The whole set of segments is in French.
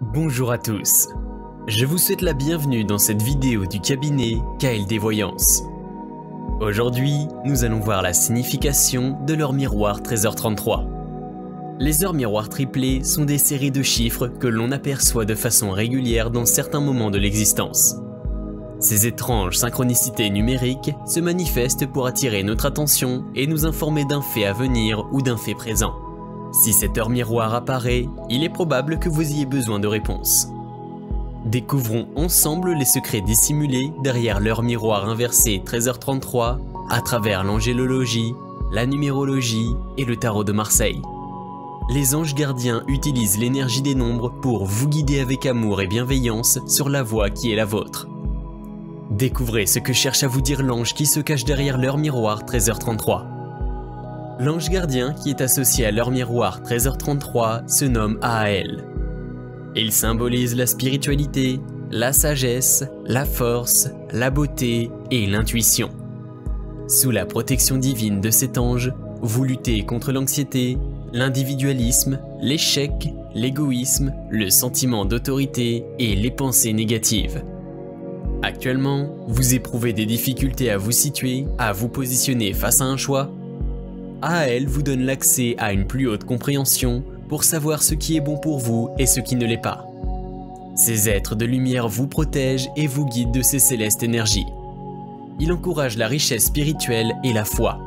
Bonjour à tous, je vous souhaite la bienvenue dans cette vidéo du cabinet KLD Voyance. Aujourd'hui, nous allons voir la signification de l'heure miroir 13h33. Les heures miroirs triplées sont des séries de chiffres que l'on aperçoit de façon régulière dans certains moments de l'existence. Ces étranges synchronicités numériques se manifestent pour attirer notre attention et nous informer d'un fait à venir ou d'un fait présent. Si cette heure miroir apparaît, il est probable que vous ayez besoin de réponses. Découvrons ensemble les secrets dissimulés derrière l'heure miroir inversée 13h33 à travers l'angélologie, la numérologie et le tarot de Marseille. Les anges gardiens utilisent l'énergie des nombres pour vous guider avec amour et bienveillance sur la voie qui est la vôtre. Découvrez ce que cherche à vous dire l'ange qui se cache derrière l'heure miroir 13h33. L'ange gardien qui est associé à l'heure miroir 13h33 se nomme Ahael. Il symbolise la spiritualité, la sagesse, la force, la beauté et l'intuition. Sous la protection divine de cet ange, vous luttez contre l'anxiété, l'individualisme, l'échec, l'égoïsme, le sentiment d'autorité et les pensées négatives. Actuellement, vous éprouvez des difficultés à vous situer, à vous positionner face à un choix. Ahael vous donne l'accès à une plus haute compréhension pour savoir ce qui est bon pour vous et ce qui ne l'est pas. Ces êtres de lumière vous protègent et vous guident de ces célestes énergies. Il encourage la richesse spirituelle et la foi.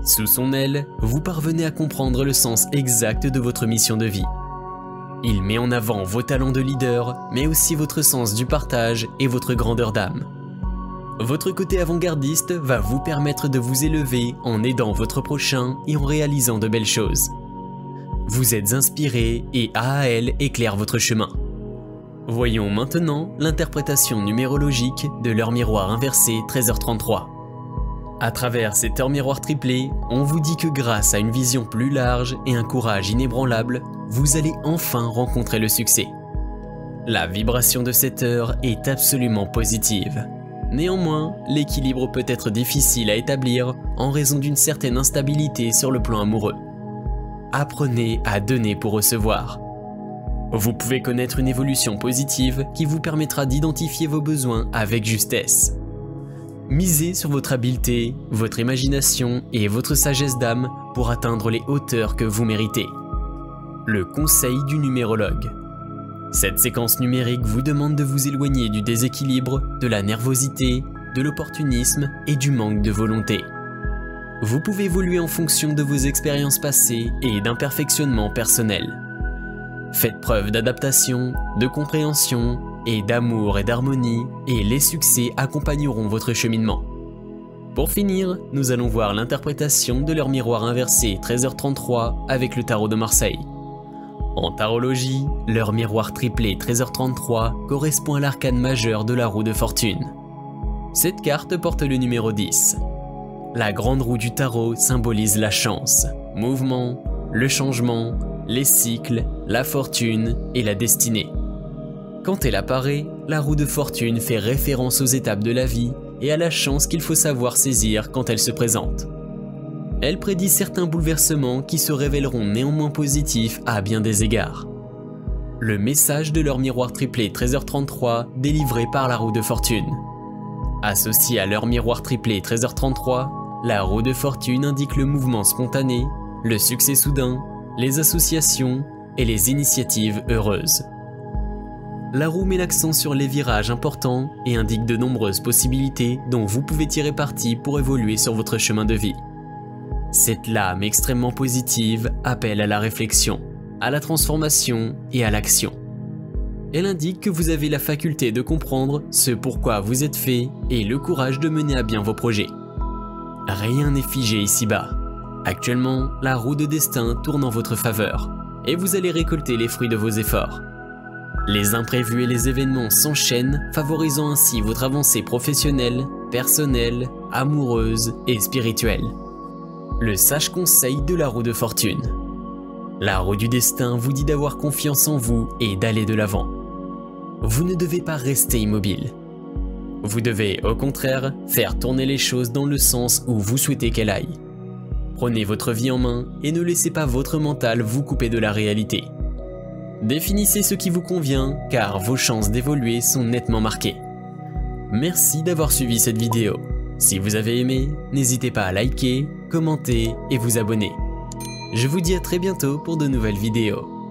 Sous son aile, vous parvenez à comprendre le sens exact de votre mission de vie. Il met en avant vos talents de leader, mais aussi votre sens du partage et votre grandeur d'âme. Votre côté avant-gardiste va vous permettre de vous élever en aidant votre prochain et en réalisant de belles choses. Vous êtes inspiré et Ahael éclaire votre chemin. Voyons maintenant l'interprétation numérologique de l'heure miroir inversée 13h33. À travers cette heure miroir triplée, on vous dit que grâce à une vision plus large et un courage inébranlable, vous allez enfin rencontrer le succès. La vibration de cette heure est absolument positive. Néanmoins, l'équilibre peut être difficile à établir en raison d'une certaine instabilité sur le plan amoureux. Apprenez à donner pour recevoir. Vous pouvez connaître une évolution positive qui vous permettra d'identifier vos besoins avec justesse. Misez sur votre habileté, votre imagination et votre sagesse d'âme pour atteindre les hauteurs que vous méritez. Le conseil du numérologue. Cette séquence numérique vous demande de vous éloigner du déséquilibre, de la nervosité, de l'opportunisme et du manque de volonté. Vous pouvez évoluer en fonction de vos expériences passées et d'un perfectionnement personnel. Faites preuve d'adaptation, de compréhension et d'amour et d'harmonie, et les succès accompagneront votre cheminement. Pour finir, nous allons voir l'interprétation de l'heure miroir inversée 13h33 avec le tarot de Marseille. En tarologie, l'heure miroir triplée 13h33 correspond à l'arcane majeur de la roue de fortune. Cette carte porte le numéro 10. La grande roue du tarot symbolise la chance, mouvement, le changement, les cycles, la fortune et la destinée. Quand elle apparaît, la roue de fortune fait référence aux étapes de la vie et à la chance qu'il faut savoir saisir quand elle se présente. Elle prédit certains bouleversements qui se révéleront néanmoins positifs à bien des égards. Le message de l'heure miroir triplée 13h33 délivré par la roue de fortune. Associée à l'heure miroir triplée 13h33, la roue de fortune indique le mouvement spontané, le succès soudain, les associations et les initiatives heureuses. La roue met l'accent sur les virages importants et indique de nombreuses possibilités dont vous pouvez tirer parti pour évoluer sur votre chemin de vie. Cette lame extrêmement positive appelle à la réflexion, à la transformation et à l'action. Elle indique que vous avez la faculté de comprendre ce pourquoi vous êtes fait et le courage de mener à bien vos projets. Rien n'est figé ici-bas. Actuellement, la roue de destin tourne en votre faveur et vous allez récolter les fruits de vos efforts. Les imprévus et les événements s'enchaînent, favorisant ainsi votre avancée professionnelle, personnelle, amoureuse et spirituelle. Le sage conseil de la roue de fortune. La roue du destin vous dit d'avoir confiance en vous et d'aller de l'avant. Vous ne devez pas rester immobile. Vous devez, au contraire, faire tourner les choses dans le sens où vous souhaitez qu'elles aillent. Prenez votre vie en main et ne laissez pas votre mental vous couper de la réalité. Définissez ce qui vous convient car vos chances d'évoluer sont nettement marquées. Merci d'avoir suivi cette vidéo. Si vous avez aimé, n'hésitez pas à liker, commenter et vous abonner. Je vous dis à très bientôt pour de nouvelles vidéos.